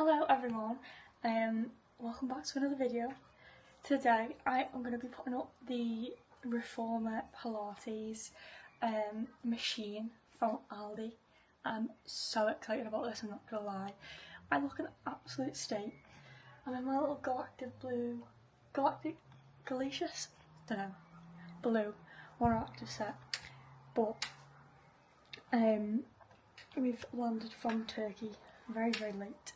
Hello everyone, welcome back to another video. Today I am going to be putting up the Reformer Pilates machine from Aldi. I'm so excited about this, I'm not going to lie. I look an absolute state. I'm in my little Galicious, blue Oner Active set, but we've landed from Turkey very late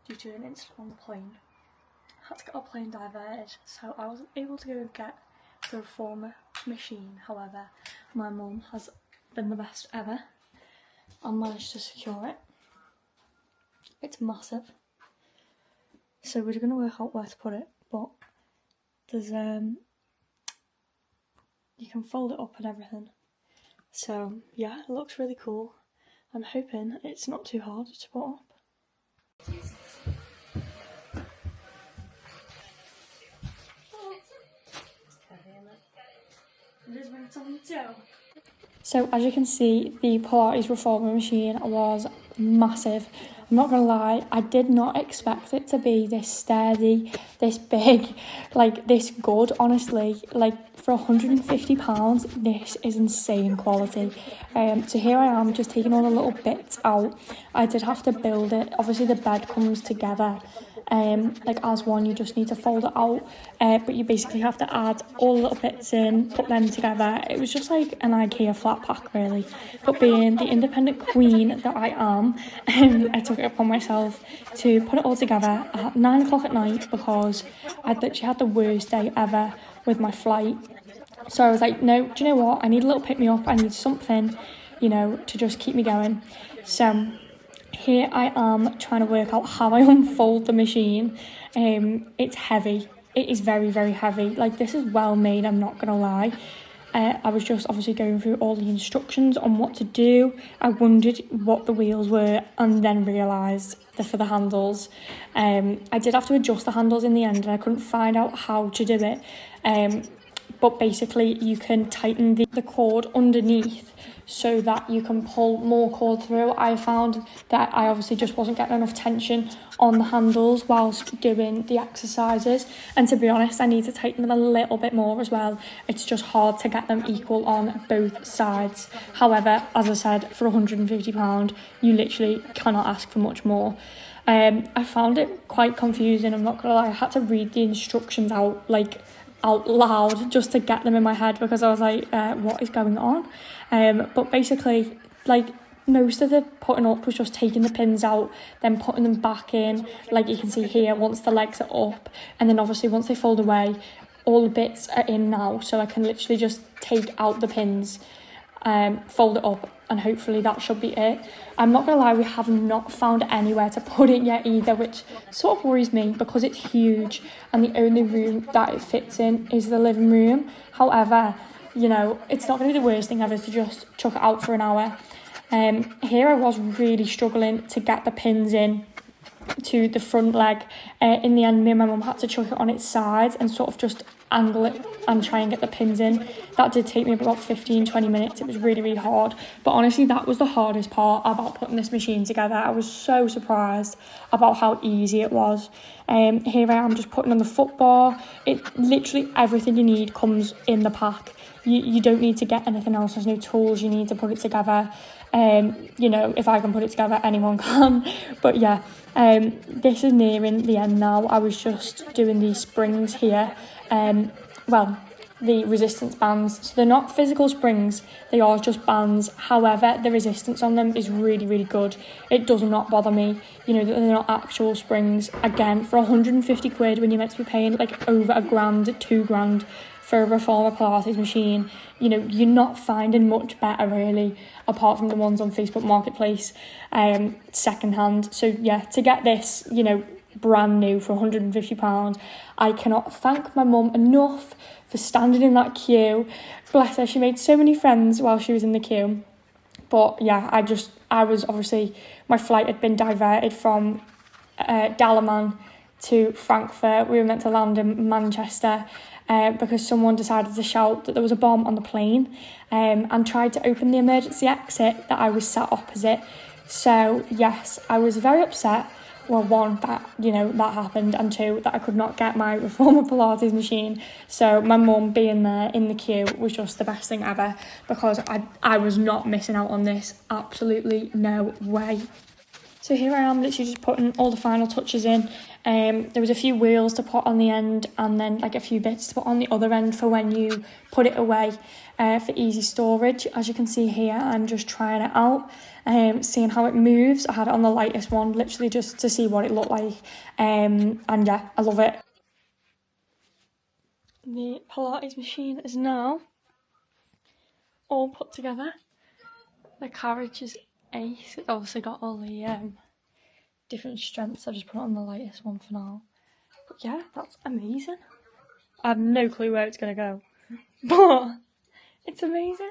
due to an incident on the plane. Had to get our plane diverted, so I wasn't able to go and get the Reformer machine. However, my mum has been the best ever and managed to secure it. It's massive, so we're going to work out where to put it, but there's you can fold it up and everything. So yeah, it looks really cool. I'm hoping it's not too hard to put up. So as you can see, the Pilates Reformer machine was massive. I'm not gonna lie, I did not expect it to be this sturdy, this big, like this good, honestly. Like for £150, this is insane quality. So here I am just taking all the little bits out. I did have to build it. Obviously the bed comes together like as one, you just need to fold it out, but you basically have to add all the little bits in, put them together. It was just like an IKEA flat pack really, but being the independent queen that I am, I took it upon myself to put it all together at 9 o'clock at night because I'd literally had the worst day ever with my flight. So I was like, no, do you know what, I need a little pick me up, I need something, you know, to just keep me going. So here I am trying to work out how I unfold the machine. It's heavy. It is very heavy. Like, this is well made, I'm not gonna lie. I was just obviously going through all the instructions on what to do. I wondered what the wheels were and then realised they're for the handles. I did have to adjust the handles in the end and I couldn't find out how to do it. But basically you can tighten the cord underneath so that you can pull more cord through. I found that I obviously just wasn't getting enough tension on the handles whilst doing the exercises, and to be honest I need to tighten them a little bit more as well. It's just hard to get them equal on both sides. However, as I said, for £150 you literally cannot ask for much more. I found it quite confusing, I'm not gonna lie. I had to read the instructions out loud just to get them in my head because I was like, what is going on? But basically, like, most of the putting up was just taking the pins out, then putting them back in, like you can see here, once the legs are up, and then obviously once they fold away, all the bits are in now, so I can literally just take out the pins, fold it up, and hopefully that should be it. I'm not gonna lie, we have not found anywhere to put it yet either, which sort of worries me because it's huge and the only room that it fits in is the living room. However, you know, it's not gonna be the worst thing ever to just chuck it out for an hour. Here I was really struggling to get the pins in to the front leg. In the end, me and my mum had to chuck it on its side and sort of just angle it and try and get the pins in. That did take me about 15-20 minutes. It was really hard, but honestly that was the hardest part about putting this machine together. I was so surprised about how easy it was. Here I am just putting on the foot bar. It literally everything you need comes in the pack. You don't need to get anything else. There's no tools you need to put it together. You know, if I can put it together, anyone can. But yeah, this is nearing the end now. I was just doing these springs here. Well, the resistance bands. So they're not physical springs, they are just bands. However, the resistance on them is really good. It does not bother me, you know, that they're not actual springs. Again, for 150 quid when you're meant to be paying like over £1,000, £2,000 for a Reformer Pilates machine, you know, you're not finding much better really, apart from the ones on Facebook Marketplace, secondhand. So yeah, to get this, you know, brand new for £150, I cannot thank my mum enough for standing in that queue. Bless her, she made so many friends while she was in the queue. But yeah, I was obviously, my flight had been diverted from Dalaman to Frankfurt. We were meant to land in Manchester because someone decided to shout that there was a bomb on the plane and tried to open the emergency exit that I was sat opposite. So yes, I was very upset. well, one, that, you know, that happened, and two, that I could not get my reformer Pilates machine. So my mum being there in the queue was just the best thing ever, because I was not missing out on this. Absolutely no way. So here I am, literally just putting all the final touches in. There was a few wheels to put on the end, and then like a few bits to put on the other end for when you put it away, for easy storage. As you can see here, I'm just trying it out, seeing how it moves. I had it on the lightest one, literally just to see what it looked like. And yeah, I love it. The Pilates machine is now all put together. The carriage is ace. It's obviously got all the different strengths. I just put it on the lightest one for now. But yeah, that's amazing. I have no clue where it's going to go, but it's amazing.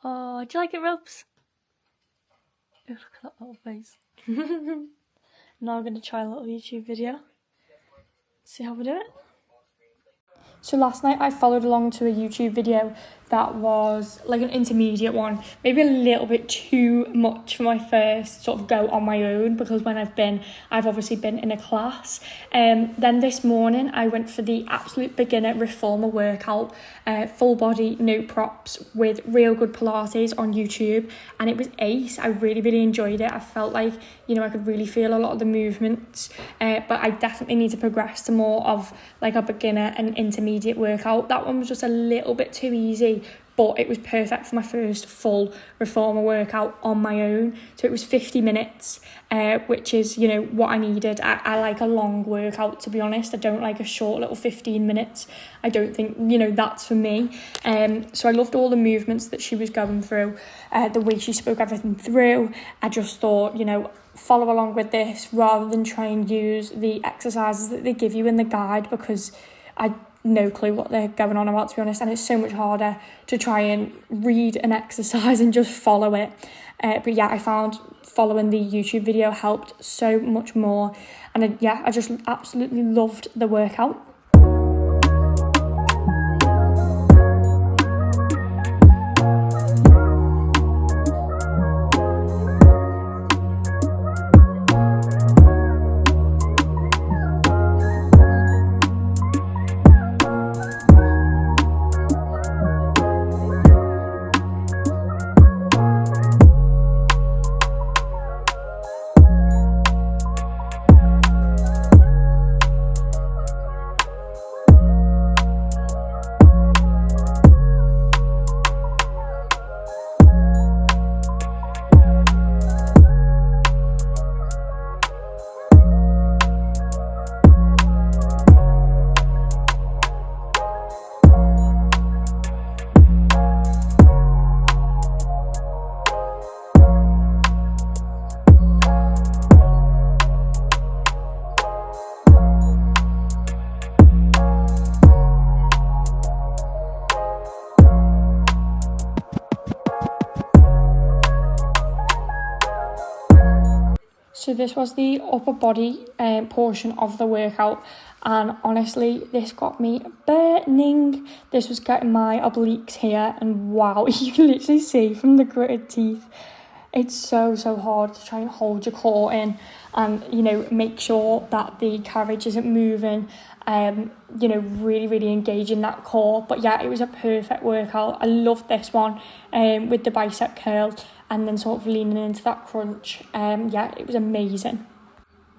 Oh, do you like it, Robs? Oh, look at that little face. Now I'm going to try a little YouTube video. See how we do it. So last night I followed along to a YouTube video that was like an intermediate one, maybe a little bit too much for my first sort of go on my own, because when I've obviously been in a class. Then this morning I went for the absolute beginner reformer workout, full body, no props, with real good Pilates on YouTube, and it was ace. I really enjoyed it. I felt like, you know, I could really feel a lot of the movements, but I definitely need to progress to more of like a beginner and intermediate workout. That one was just a little bit too easy, but it was perfect for my first full reformer workout on my own. So it was 50 minutes, which is, you know, what I needed. I like a long workout, to be honest. I don't like a short little 15 minutes. I don't think, you know, that's for me. So I loved all the movements that she was going through, the way she spoke everything through. I just thought, you know, follow along with this rather than try and use the exercises that they give you in the guide, because I no clue what they're going on about, to be honest, and it's so much harder to try and read an exercise and just follow it. But yeah, I found following the YouTube video helped so much more, and I just absolutely loved the workout. So this was the upper body portion of the workout, and honestly, this got me burning. This was getting my obliques here, and wow, you can literally see from the gritted teeth. It's so hard to try and hold your core in and, you know, make sure that the carriage isn't moving, you know, really engaging that core. But yeah, it was a perfect workout. I loved this one, with the bicep curl and then sort of leaning into that crunch. Yeah, it was amazing.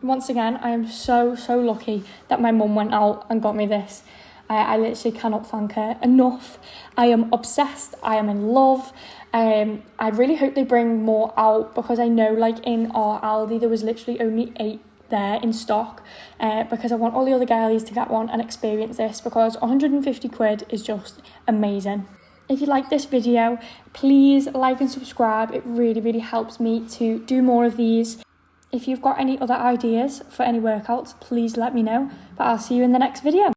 Once again, I am so lucky that my mum went out and got me this. I literally cannot thank her enough. I am obsessed. I am in love. I really hope they bring more out, because I know, like, in our Aldi there was literally only 8 there in stock, because I want all the other girlies to get one and experience this, because 150 quid is just amazing. If you like this video, please like and subscribe. It really helps me to do more of these. If you've got any other ideas for any workouts, please let me know, but I'll see you in the next video.